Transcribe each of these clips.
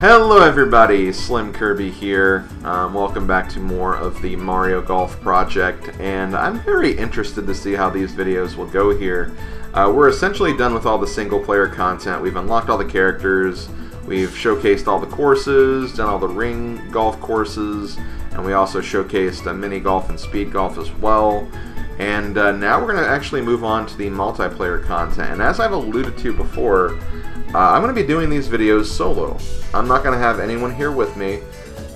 Hello everybody, SlimKirby here. Welcome back to more of the Mario Golf project, and I'm very interested to see how these videos will go here. We're essentially done with all the single player content. We've unlocked all the characters, we've showcased all the courses, done all the ring golf courses, and we also showcased mini golf and speed golf as well. And now we're going to actually move on to the multiplayer content, and as I've alluded to before, I'm going to be doing these videos solo. I'm not going to have anyone here with me,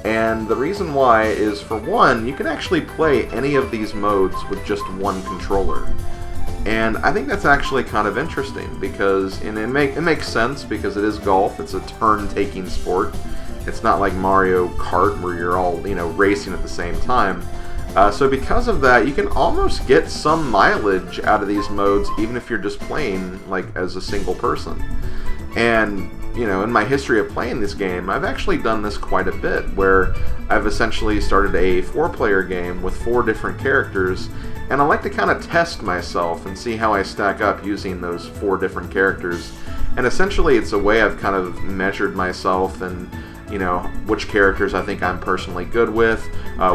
and the reason why is, for one, you can actually play any of these modes with just one controller. And I think that's actually kind of interesting, because it makes sense, because it is golf, it's a turn-taking sport. It's not like Mario Kart where you're all, racing at the same time. So because of that, you can almost get some mileage out of these modes, even if you're just playing as a single person. And, in my history of playing this game, I've actually done this quite a bit, where I've essentially started a 4-player game with 4 different characters, and I like to kind of test myself and see how I stack up using those 4 different characters. And essentially it's a way I've kind of measured myself and, which characters I think I'm personally good with,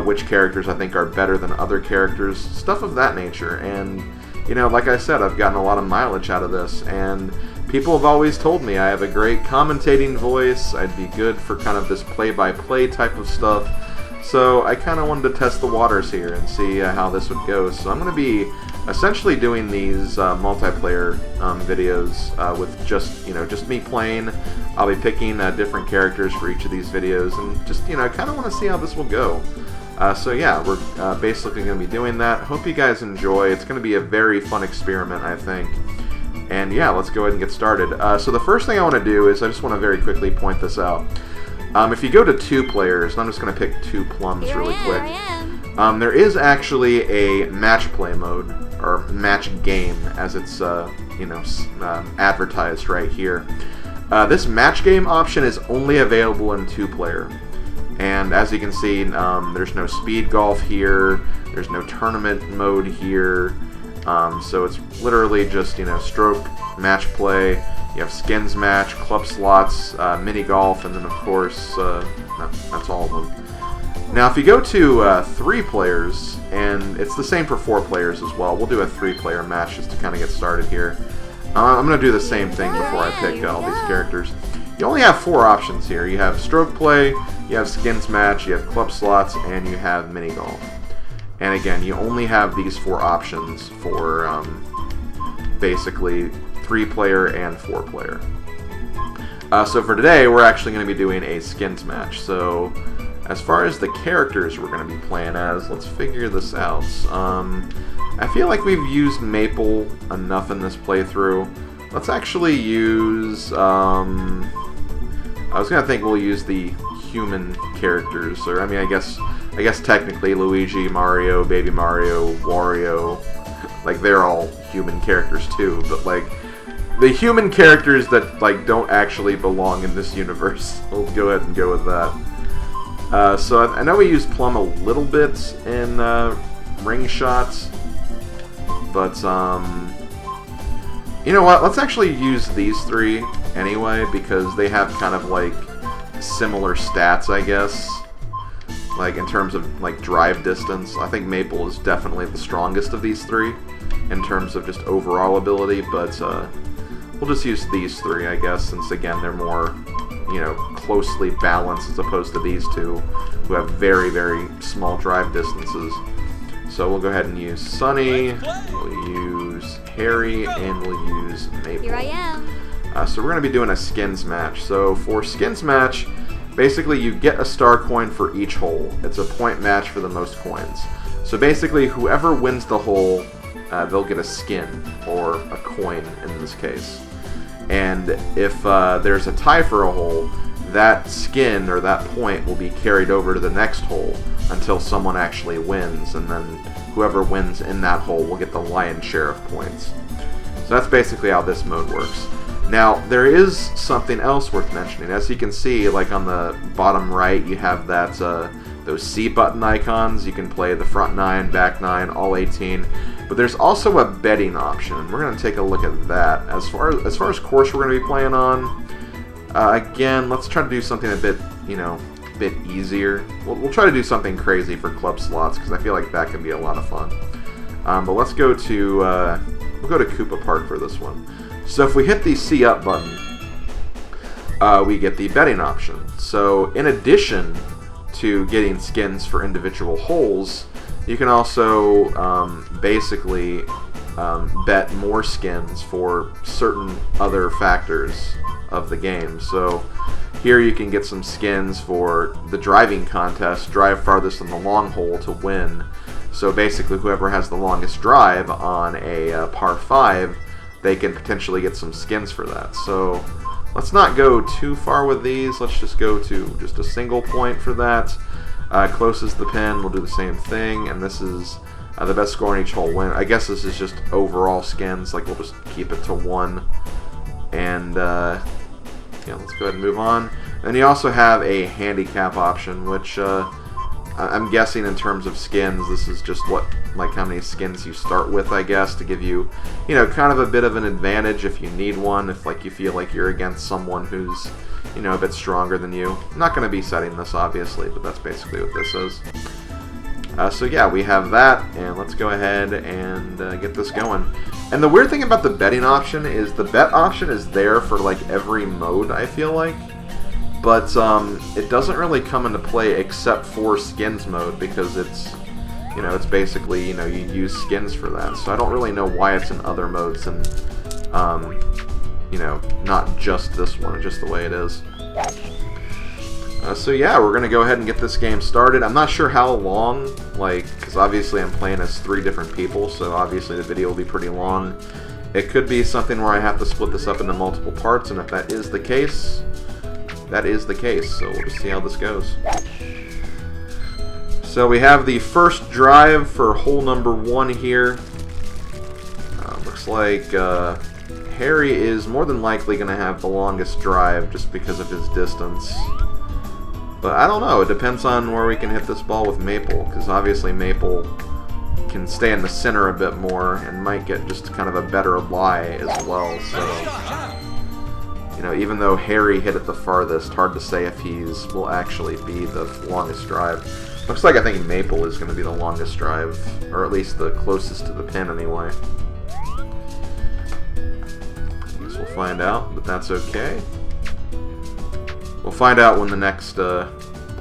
which characters I think are better than other characters, stuff of that nature. And, like I said, I've gotten a lot of mileage out of this, and people have always told me I have a great commentating voice, I'd be good for kind of this play-by-play type of stuff, so I kind of wanted to test the waters here and see how this would go. So I'm going to be essentially doing these multiplayer videos with just me playing. I'll be picking different characters for each of these videos, and just, I kind of want to see how this will go. So yeah, we're basically going to be doing that. Hope you guys enjoy. It's going to be a very fun experiment, I think. And yeah, let's go ahead and get started. So the first thing I want to do is I just want to very quickly point this out. If you go to 2 players, and I'm just going to pick 2 plums really quick, there is actually a match play mode, or match game, as it's advertised right here. This match game option is only available in 2-player. And as you can see, there's no speed golf here, there's no tournament mode here. So it's literally just, stroke, match play, you have skins match, club slots, mini golf, and then of course, that's all of them. Now if you go to 3 players, and it's the same for 4 players as well, we'll do a 3-player match just to kind of get started here. I'm going to do the same thing before I pick all these characters. You only have 4 options here. You have stroke play, you have skins match, you have club slots, and you have mini golf. And again, you only have these 4 options for basically 3-player and 4-player. So for today, we're actually going to be doing a skins match. So as far as the characters we're going to be playing as, let's figure this out. I feel like we've used Maple enough in this playthrough. Let's actually use... I was going to think we'll use the human characters, or I guess technically Luigi, Mario, Baby Mario, Wario, they're all human characters too, but the human characters that don't actually belong in this universe, we'll go ahead and go with that. So I know we used Plum a little bit in ring shots, but you know what, let's actually use these 3 anyway, because they have kind of similar stats, I guess. In terms of drive distance, I think Maple is definitely the strongest of these 3 in terms of just overall ability, but we'll just use these 3, I guess, since again they're more, closely balanced as opposed to these 2 who have very, very small drive distances. So we'll go ahead and use Sunny, we'll use Harry, and we'll use Maple. Here I am. So we're going to be doing a skins match. So for skins match, basically you get a star coin for each hole. It's a point match for the most coins. So basically whoever wins the hole, they'll get a skin, or a coin in this case. And if there's a tie for a hole, that skin or that point will be carried over to the next hole until someone actually wins, and then whoever wins in that hole will get the lion's share of points. So that's basically how this mode works. Now, there is something else worth mentioning. As you can see, on the bottom right, you have that those C button icons. You can play the front 9, back 9, all 18. But there's also a betting option, and we're going to take a look at that. As far as course we're going to be playing on, Again, let's try to do something a bit, a bit easier. We'll try to do something crazy for club slots, because I feel like that can be a lot of fun. But let's go to, we'll go to Koopa Park for this one. So if we hit the C up button, we get the betting option. So in addition to getting skins for individual holes, you can also basically bet more skins for certain other factors of the game. So here you can get some skins for the driving contest, drive farthest in the long hole to win. So basically whoever has the longest drive on a par 5, they can potentially get some skins for that. So let's not go too far with these. Let's just go to just a single point for that. Closest to the pin, we'll do the same thing. And this is the best score on each hole win. I guess this is just overall skins. Like, we'll just keep it to 1. And yeah, let's go ahead and move on. And you also have a handicap option, which I'm guessing in terms of skins, this is just how many skins you start with, I guess, to give you, kind of a bit of an advantage if you need one, if you feel like you're against someone who's, a bit stronger than you. I'm not going to be setting this, obviously, but that's basically what this is. So yeah, we have that, and let's go ahead and get this going. And the weird thing about the betting option is the bet option is there for every mode, I feel like. But it doesn't really come into play except for skins mode, because it's, it's basically, you use skins for that. So I don't really know why it's in other modes and, not just this one, just the way it is. So yeah, we're going to go ahead and get this game started. I'm not sure how long, because obviously I'm playing as 3 different people, so obviously the video will be pretty long. It could be something where I have to split this up into multiple parts, and if that is the case, so we'll just see how this goes. So we have the first drive for hole number 1 here. Looks like Harry is more than likely going to have the longest drive just because of his distance. But I don't know, it depends on where we can hit this ball with Maple, because obviously Maple can stay in the center a bit more and might get just kind of a better lie as well. So, even though Harry hit it the farthest, hard to say if will actually be the longest drive. Looks like I think Maple is going to be the longest drive, or at least the closest to the pin anyway. Guess we'll find out, but that's okay. We'll find out when the next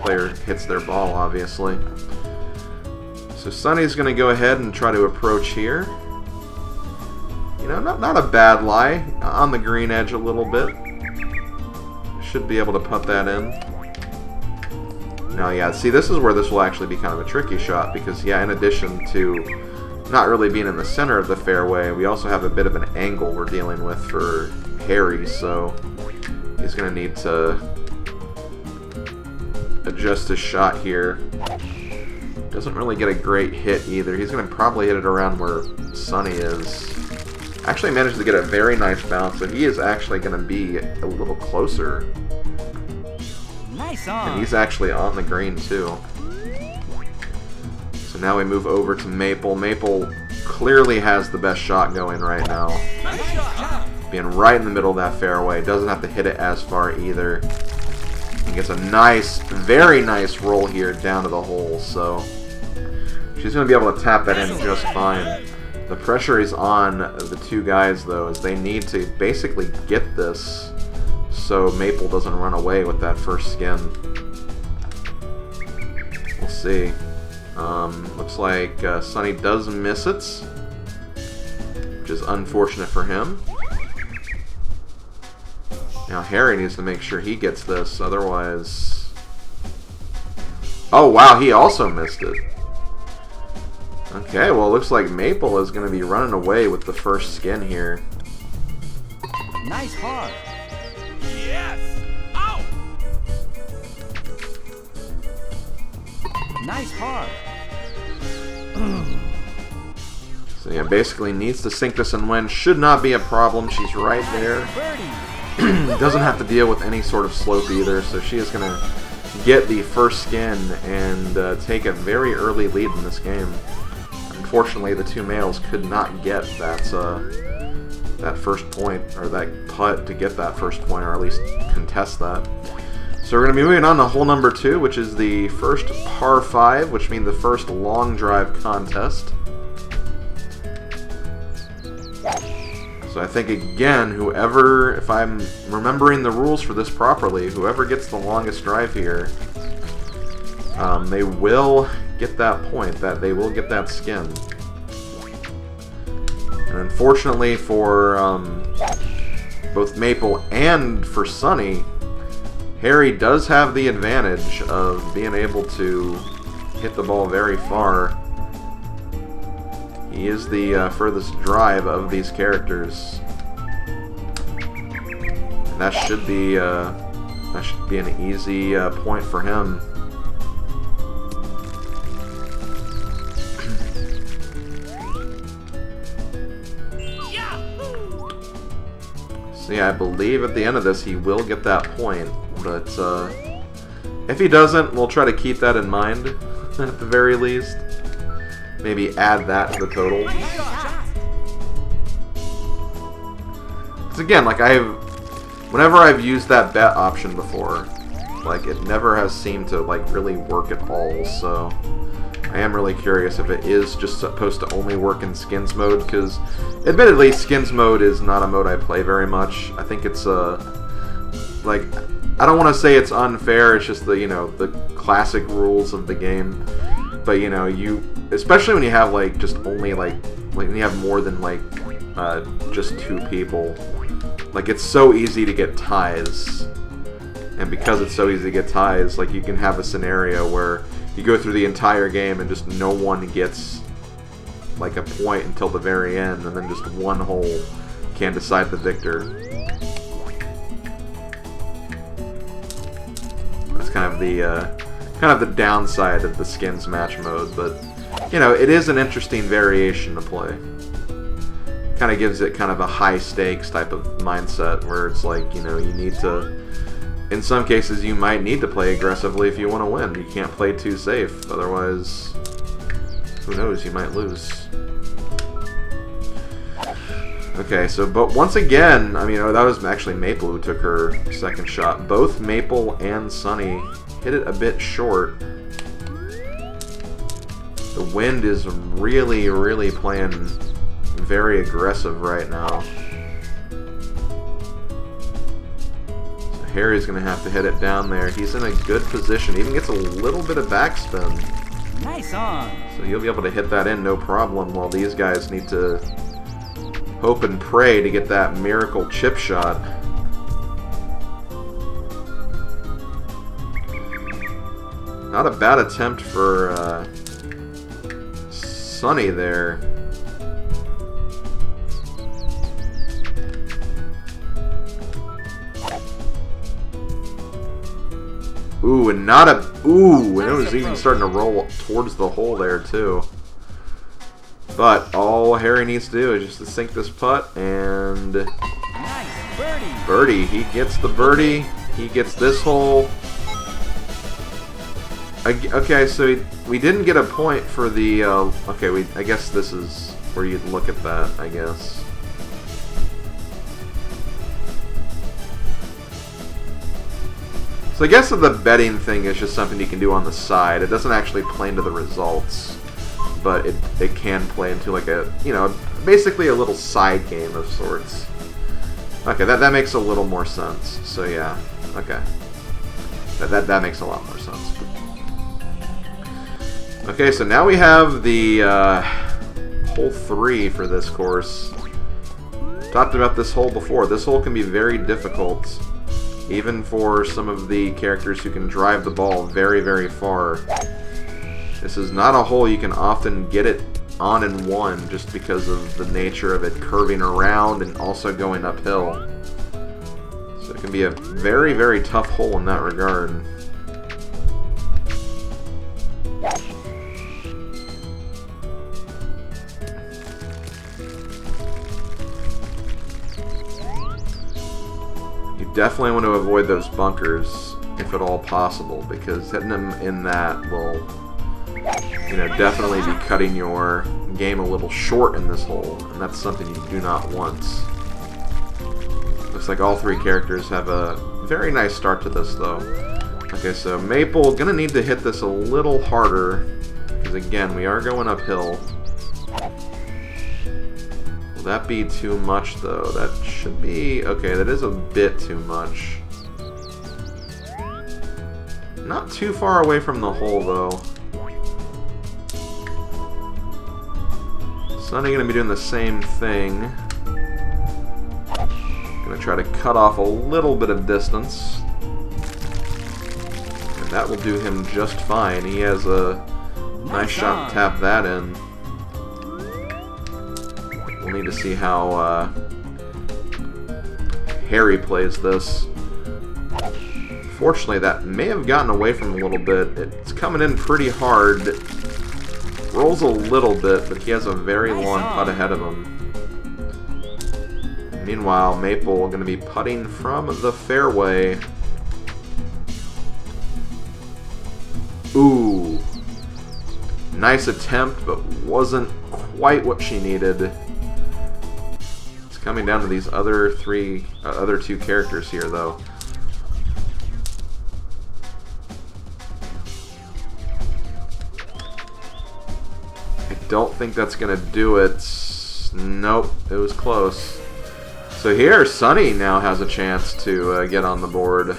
player hits their ball, obviously. So Sonny's going to go ahead and try to approach here. Not a bad lie. On the green edge a little bit. Should be able to put that in. Now, yeah, see, this is where this will actually be kind of a tricky shot, because, yeah, in addition to not really being in the center of the fairway, we also have a bit of an angle we're dealing with for Harry, so he's going to need to adjust his shot here. Doesn't really get a great hit either. He's going to probably hit it around where Sonny is. Actually managed to get a very nice bounce, so he is actually going to be a little closer. Nice on. And he's actually on the green too. So now we move over to Maple. Maple clearly has the best shot going right now. Being right in the middle of that fairway. Doesn't have to hit it as far either. He gets a nice, very nice roll here down to the hole, so she's going to be able to tap that in just fine. The pressure is on the 2 guys, though, as they need to basically get this so Maple doesn't run away with that first skin. We'll see. Looks like Sonny does miss it, which is unfortunate for him. Now Harry needs to make sure he gets this, otherwise... Oh wow, he also missed it. Okay, well it looks like Maple is going to be running away with the first skin here. Nice par. Yes! Ow! Nice par. So yeah, basically needs to sink this and win. Should not be a problem. She's right there. Doesn't have to deal with any sort of slope either, so she is going to get the first skin and take a very early lead in this game. Unfortunately, the 2 males could not get that that first point, or that putt to get that first point, or at least contest that. So we're going to be moving on to hole number 2, which is the first par 5, which means the first long drive contest. So I think, again, whoever, if I'm remembering the rules for this properly, whoever gets the longest drive here, they will get that point, that they will get that skin. And unfortunately for both Maple and for Sunny, Harry does have the advantage of being able to hit the ball very far. He is the furthest drive of these characters. And that should be an easy point for him. So yeah, I believe at the end of this he will get that point, but if he doesn't, we'll try to keep that in mind at the very least. Maybe add that to the total. Because again, like whenever I've used that bet option before, like it never has seemed to like really work at all. So I am really curious if it is just supposed to only work in skins mode, because admittedly skins mode is not a mode I play very much. I think it's like, I don't want to say it's unfair, it's just the, you know, the classic rules of the game. But you know, especially when you have like just only like when you have more than like just 2 people, like it's so easy to get ties. And because it's so easy to get ties, like you can have a scenario where you go through the entire game and just no one gets like a point until the very end, and then just one hole can decide the victor. That's kind of the downside of the skins match mode, but you know, it is an interesting variation to play. Kind of gives it kind of a high stakes type of mindset where it's like, you know, you need to, in some cases you might need to play aggressively if you want to win. You can't play too safe, otherwise who knows, you might lose. Okay, so but once again, I mean, that was actually Maple who took her second shot. Both Maple and Sunny hit it a bit short. The wind is really, really playing very aggressive right now. So Harry's going to have to hit it down there. He's in a good position. Even gets a little bit of backspin. Nice on. So he'll be able to hit that in no problem, while these guys need to hope and pray to get that miracle chip shot. Not a bad attempt for Sunny there. Ooh, and not a... Ooh, and it was even starting to roll towards the hole there, too. But all Harry needs to do is just to sink this putt, and... Nice birdie. Birdie. He gets the birdie. He gets this hole. Okay, so we didn't get a point for the... okay, I guess this is where you'd look at that, I guess. So I guess the betting thing is just something you can do on the side. It doesn't actually play into the results, but it can play into like a, you know, basically a little side game of sorts. Okay, that makes a little more sense. So yeah, okay. That makes a lot more sense. Okay, so now we have the hole 3 for this course. Talked about this hole before. This hole can be very difficult, even for some of the characters who can drive the ball very, very far. This is not a hole you can often get it on in one, just because of the nature of it curving around and also going uphill. So it can be a very, very tough hole in that regard. Definitely want to avoid those bunkers if at all possible, because hitting them in that will, you know, definitely be cutting your game a little short in this hole, and that's something you do not want. Looks like all three characters have a very nice start to this, though. Okay, so Maple, gonna need to hit this a little harder, because again, we are going uphill. Will that be too much, though? That should be... okay, that is a bit too much. Not too far away from the hole, though. Sunny gonna be doing the same thing. Gonna try to cut off a little bit of distance. And that will do him just fine. He has a nice shot to tap that in. We'll need to see how Harry plays this. Fortunately, that may have gotten away from him a little bit. It's coming in pretty hard. Rolls a little bit, but he has a very long putt ahead of him. Meanwhile, Maple going to be putting from the fairway. Ooh. Nice attempt, but wasn't quite what she needed. It's coming down to these other two characters here, though. I don't think that's going to do it. Nope, it was close. So here, Sunny now has a chance to get on the board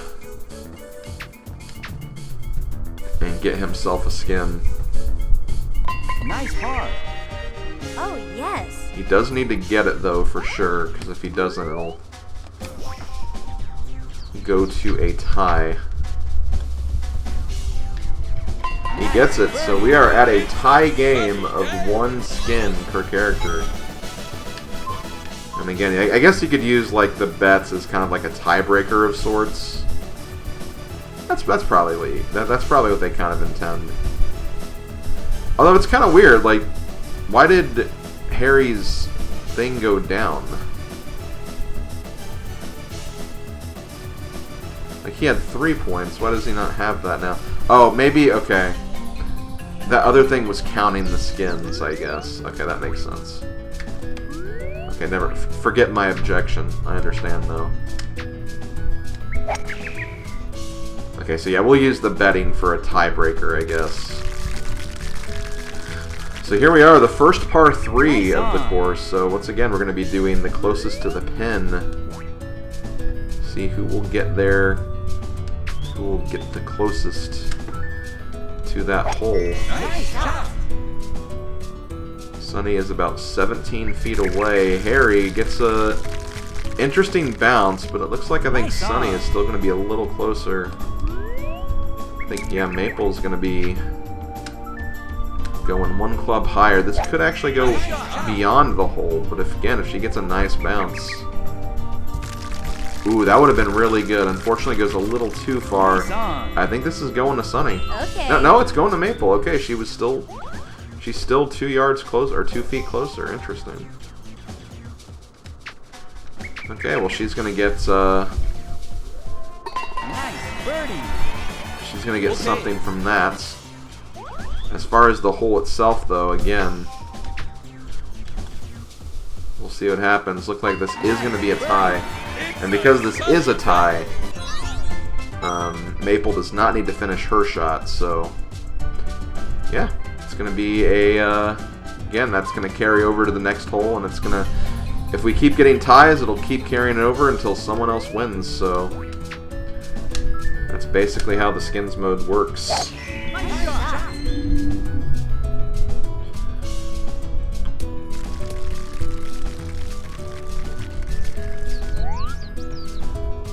and get himself a skin. Nice par. Oh, yes. He does need to get it, though, for sure, because if he doesn't, it'll go to a tie. He gets it, so we are at a tie game of one skin per character. And again, I guess you could use like the bets as kind of like a tiebreaker of sorts. That's probably what they kind of intend. Although it's kind of weird, like, why did Harry's thing go down? Like, he had 3 points. Why does he not have that now? Oh, maybe, okay. That other thing was counting the skins, I guess. Okay, that makes sense. Okay, never forget my objection. I understand, though. Okay, so yeah, we'll use the betting for a tiebreaker, I guess. So here we are, the first par 3 of the course. So once again, we're going to be doing the closest to the pin. See who will get there. Who will get the closest to that hole. Nice shot. Sunny is about 17 feet away. Harry gets a interesting bounce, but it looks like I think Sunny is still going to be a little closer. I think, yeah, Maple's going to be going one club higher. This could actually go beyond the hole, but if she gets a nice bounce. Ooh, that would have been really good. Unfortunately, it goes a little too far. I think this is going to Sunny. Okay. No, it's going to Maple. Okay, she's still 2 yards closer, or 2 feet closer. Interesting. Okay, well, she's gonna get Nice birdie. she's gonna get something from that. As far as the hole itself, though, again, we'll see what happens. Look like this is gonna be a tie, and because this is a tie, Maple does not need to finish her shot. So, yeah. It's going to be a, again, that's going to carry over to the next hole, and it's going to, if we keep getting ties, it'll keep carrying it over until someone else wins, so that's basically how the skins mode works.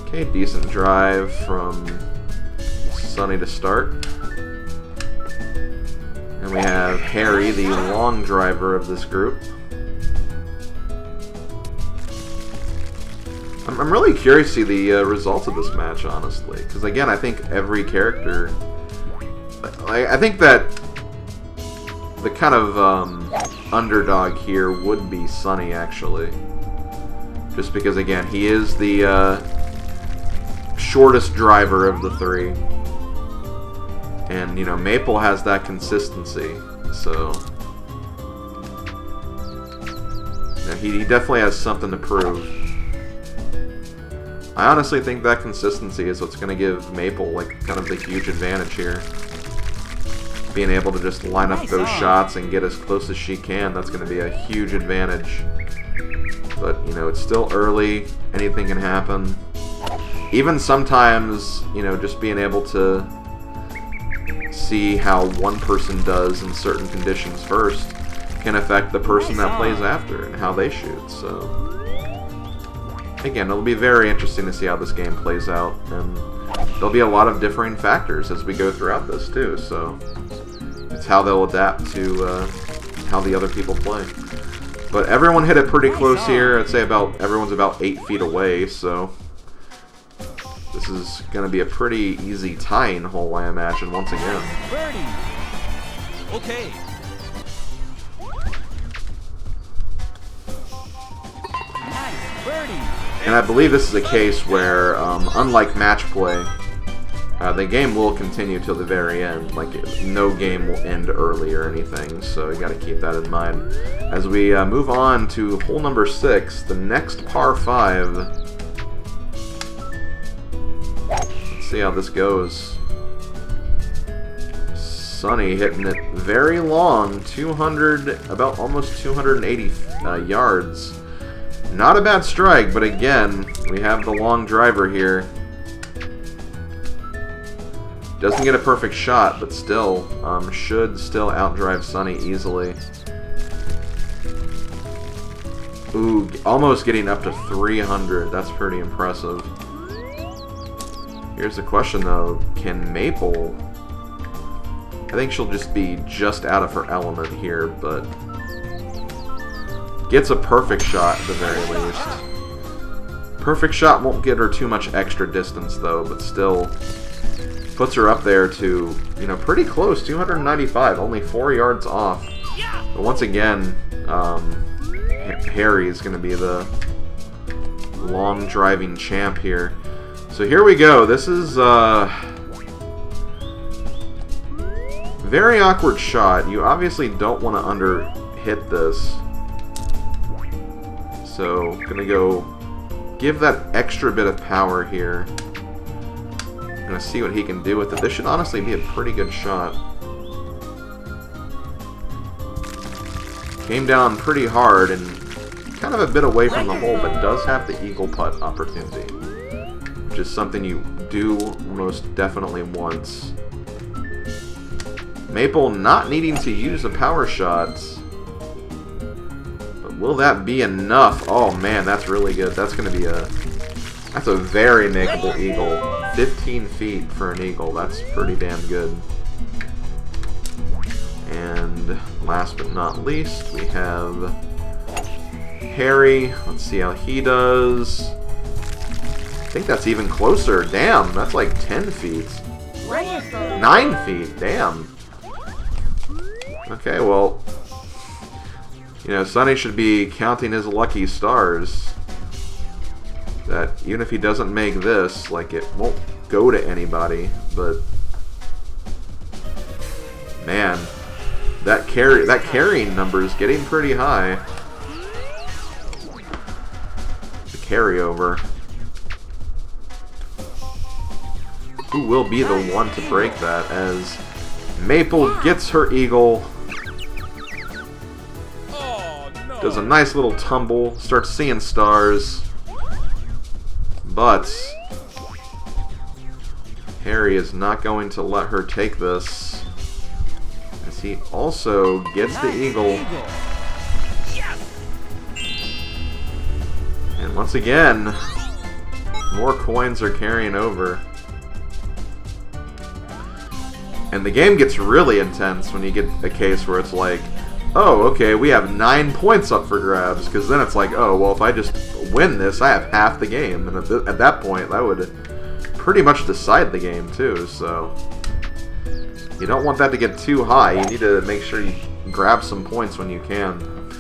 Okay, decent drive from Sunny to start. And we have Harry, the long driver of this group. I'm really curious to see the results of this match, honestly. Because, again, I think every character... I think that the kind of underdog here would be Sunny, actually. Just because, again, he is the shortest driver of the three. And, you know, Maple has that consistency, so... You know, he definitely has something to prove. I honestly think that consistency is what's going to give Maple like kind of the huge advantage here. Being able to just line up those shots and get as close as she can, that's going to be a huge advantage. But, you know, it's still early. Anything can happen. Even sometimes, you know, just being able to see how one person does in certain conditions first can affect the person that plays after and how they shoot. So, again, it'll be very interesting to see how this game plays out. And there'll be a lot of differing factors as we go throughout this, too. So, it's how they'll adapt to how the other people play. But everyone hit it pretty close here. I'd say everyone's about 8 feet away, so this is going to be a pretty easy tying hole, I imagine, once again. Birdie. Okay. Nice birdie. And I believe this is a case where, unlike match play, the game will continue till the very end. Like, no game will end early or anything, so you got to keep that in mind. As we move on to hole number 6, the next par 5. Let's see how this goes. Sunny hitting it very long, 200, about almost 280 yards. Not a bad strike, but again, we have the long driver here. Doesn't get a perfect shot, but still, should still outdrive Sunny easily. Ooh, almost getting up to 300. That's pretty impressive. Here's the question, though. Can Maple... I think she'll just be just out of her element here, but... gets a perfect shot at the very least. Perfect shot won't get her too much extra distance, though, but still... puts her up there to, you know, pretty close, 295, only 4 yards off. But once again, Harry is going to be the long driving champ here. So here we go. This is very awkward shot. You obviously don't want to under-hit this. So, gonna go give that extra bit of power here. Gonna see what he can do with it. This should honestly be a pretty good shot. Came down pretty hard and kind of a bit away from the hole, but does have the eagle putt opportunity, which is something you do most definitely want. Maple not needing to use a power shot, but will that be enough? Oh man, that's really good. That's gonna be that's a very makeable eagle. 15 feet for an eagle. That's pretty damn good. And last but not least, we have Harry. Let's see how he does. I think that's even closer. Damn, that's like 10 feet. 9 feet, damn. Okay, well, you know, Sunny should be counting his lucky stars. That even if he doesn't make this, like, it won't go to anybody, but man, that carrying number is getting pretty high. The carryover. Who will be the one to break that as Maple gets her eagle. Does a nice little tumble, starts seeing stars. But Harry is not going to let her take this, as he also gets the eagle. And once again, more coins are carrying over. And the game gets really intense when you get a case where it's like, oh, okay, we have 9 points up for grabs, because then it's like, oh, well, if I just win this, I have half the game, and at that point, that would pretty much decide the game, too, so you don't want that to get too high. You need to make sure you grab some points when you can.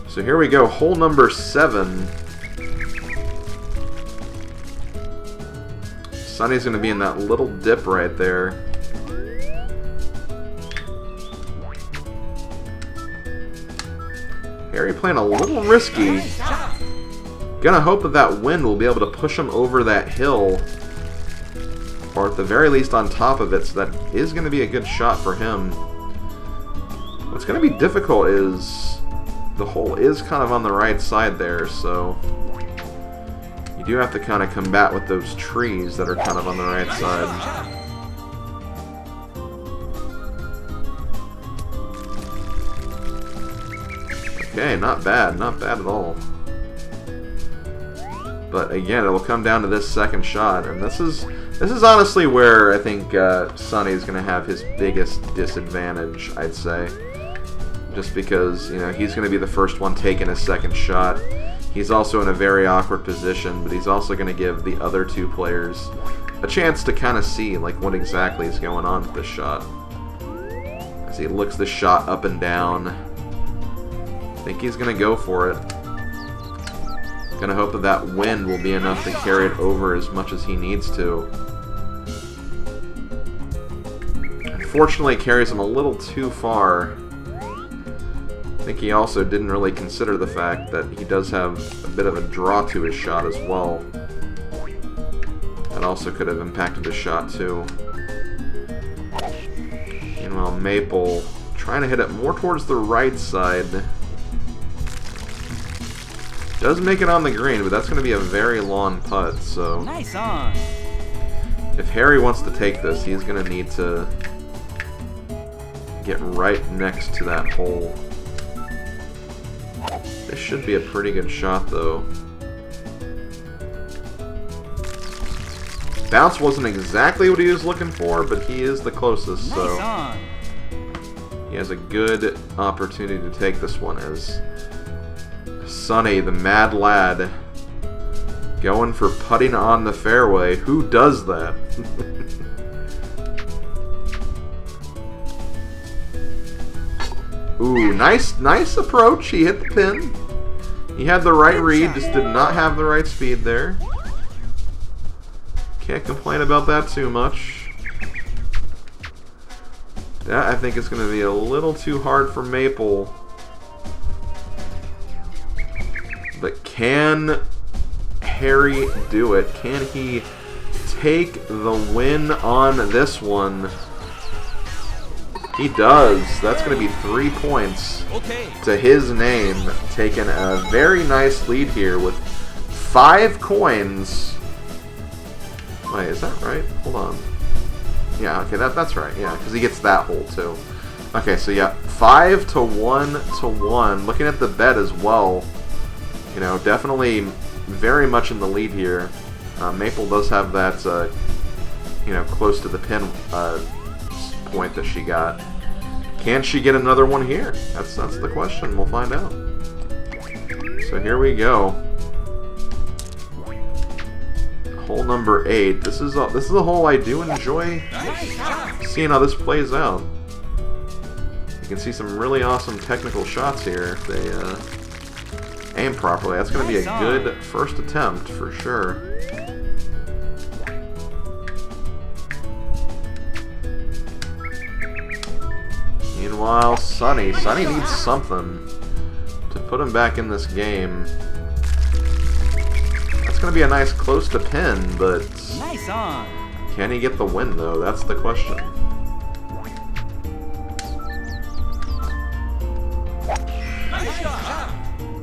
So here we go, hole number 7. Sunny's going to be in that little dip right there. Harry playing a little risky. Gonna hope that that wind will be able to push him over that hill, or at the very least on top of it, so that is going to be a good shot for him. What's going to be difficult is the hole is kind of on the right side there, so you do have to kind of combat with those trees that are kind of on the right side. Okay, not bad at all. But again, it'll come down to this second shot, and this is honestly where I think Sunny is going to have his biggest disadvantage, I'd say. Just because, you know, he's going to be the first one taking his second shot. He's also in a very awkward position, but he's also going to give the other two players a chance to kind of see, like, what exactly is going on with this shot. As he looks the shot up and down, I think he's going to go for it. Gonna hope that that wind will be enough to carry it over as much as he needs to. Unfortunately, it carries him a little too far. I think he also didn't really consider the fact that he does have a bit of a draw to his shot as well. That also could have impacted his shot too. Meanwhile, Maple trying to hit it more towards the right side. Does make it on the green, but that's going to be a very long putt, so... Nice on. If Harry wants to take this, he's going to need to get right next to that hole. This should be a pretty good shot, though. Bounce wasn't exactly what he was looking for, but he is the closest, so... Nice on. He has a good opportunity to take this one as Sunny, the mad lad, going for putting on the fairway. Who does that? Ooh, nice approach. He hit the pin. He had the right read, just did not have the right speed there. Can't complain about that too much. That, I think, is going to be a little too hard for Maple. But can Harry do it? Can he take the win on this one? He does. That's going to be 3 points to his name. Taking a very nice lead here with 5 coins. Wait, is that right? Hold on. Yeah, okay, that's right. Yeah, because he gets that hole too. Okay, so yeah, 5 to 1 to 1. Looking at the bet as well. You know, definitely very much in the lead here. Maple does have that, you know, close to the pin point that she got. Can she get another one here? That's the question. We'll find out. So here we go. Hole number 8. This is a hole I do enjoy seeing how this plays out. You can see some really awesome technical shots here if they aim properly. That's going to be a good first attempt for sure. Meanwhile, Sunny needs something to put him back in this game. That's going to be a nice close to pin, but Nice on. Can he get the win though? That's the question.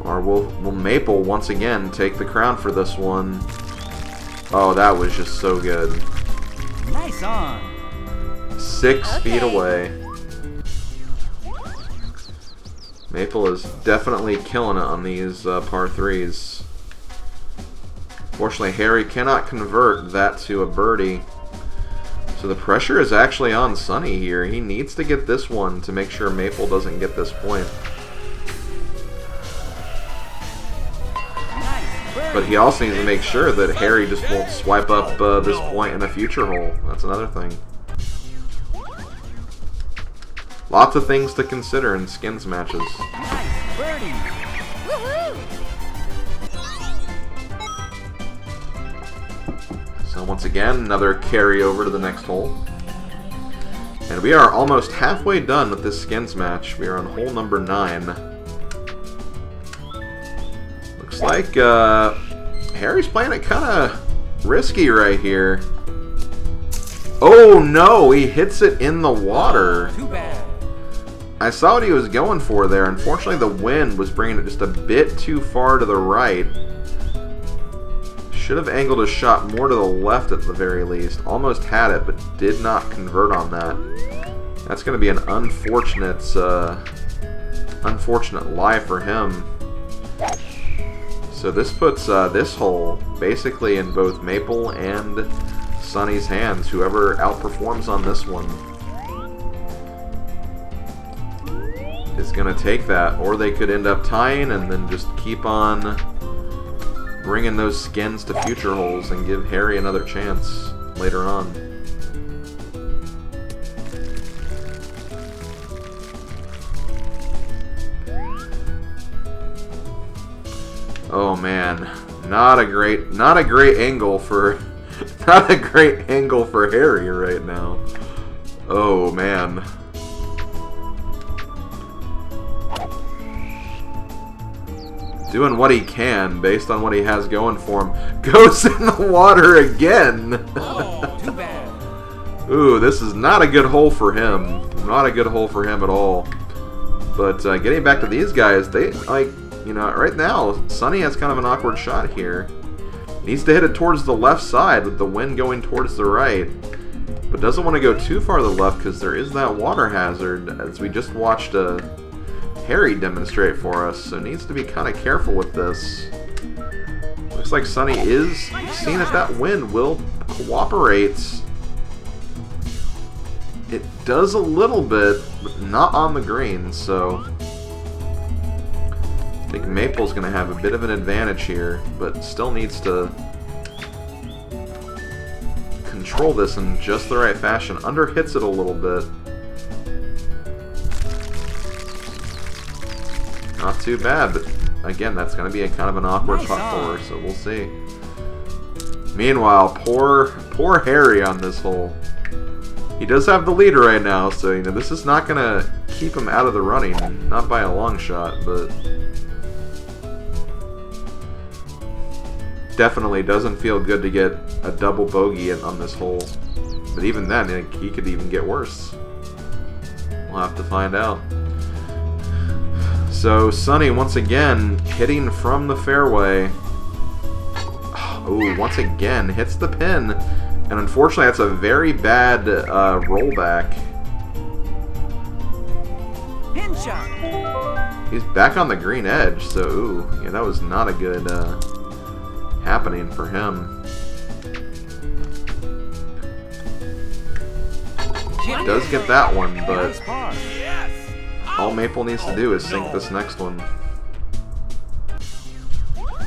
Or will Maple once again take the crown for this one? Oh, that was just so good. Nice on. 6 feet away. Maple is definitely killing it on these par 3s. Fortunately, Harry cannot convert that to a birdie. So the pressure is actually on Sunny here. He needs to get this one to make sure Maple doesn't get this point. But he also needs to make sure that Harry just won't swipe up this point in a future hole. That's another thing. Lots of things to consider in skins matches. Nice birdie. Woohoo! So once again, another carry over to the next hole. And we are almost halfway done with this skins match. We are on hole number 9. Looks like Harry's playing it kind of risky right here. Oh no, he hits it in the water. Too bad. I saw what he was going for there. Unfortunately, the wind was bringing it just a bit too far to the right. Should have angled his shot more to the left at the very least. Almost had it, but did not convert on that. That's going to be an unfortunate lie for him. So this puts this hole basically in both Maple and Sunny's hands. Whoever outperforms on this one is going to take that. Or they could end up tying and then just keep on bringing those skins to future holes and give Harry another chance later on. Oh man, not a great angle for Harry right now. Oh man. Doing what he can based on what he has going for him. Goes in the water again. Oh, too bad. Ooh, this is not a good hole for him. Not a good hole for him at all. But getting back to these guys, they like. You know, right now, Sunny has kind of an awkward shot here. Needs to hit it towards the left side with the wind going towards the right. But doesn't want to go too far to the left because there is that water hazard, as we just watched Harry demonstrate for us. So needs to be kind of careful with this. Looks like Sunny is seeing if that wind will cooperate. It does a little bit, but not on the green, so I think Maple's going to have a bit of an advantage here, but still needs to control this in just the right fashion. Underhits it a little bit. Not too bad, but again, that's going to be a kind of an awkward putt for her, so we'll see. Meanwhile, poor Harry on this hole. He does have the lead right now, so you know this is not going to keep him out of the running. Not by a long shot, but definitely doesn't feel good to get a double bogey on this hole. But even then, he could even get worse. We'll have to find out. So Sunny once again hitting from the fairway. Oh, once again hits the pin, and unfortunately that's a very bad rollback. Pin shot. He's back on the green edge, so ooh, yeah, that was not a good happening for him. He does get that one, but Nice par. all Maple needs to do is sink this next one.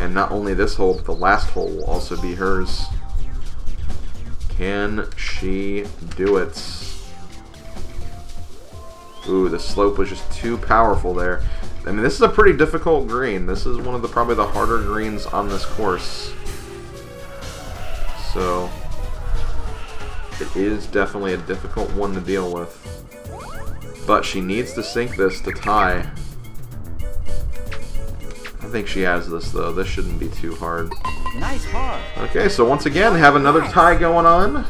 And not only this hole, but the last hole will also be hers. Can she do it? Ooh, the slope was just too powerful there. I mean, this is a pretty difficult green. This is one of the probably the harder greens on this course. So it is definitely a difficult one to deal with. But she needs to sink this to tie. I think she has this though. This shouldn't be too hard. Nice par. Okay, so once again, have another tie going on.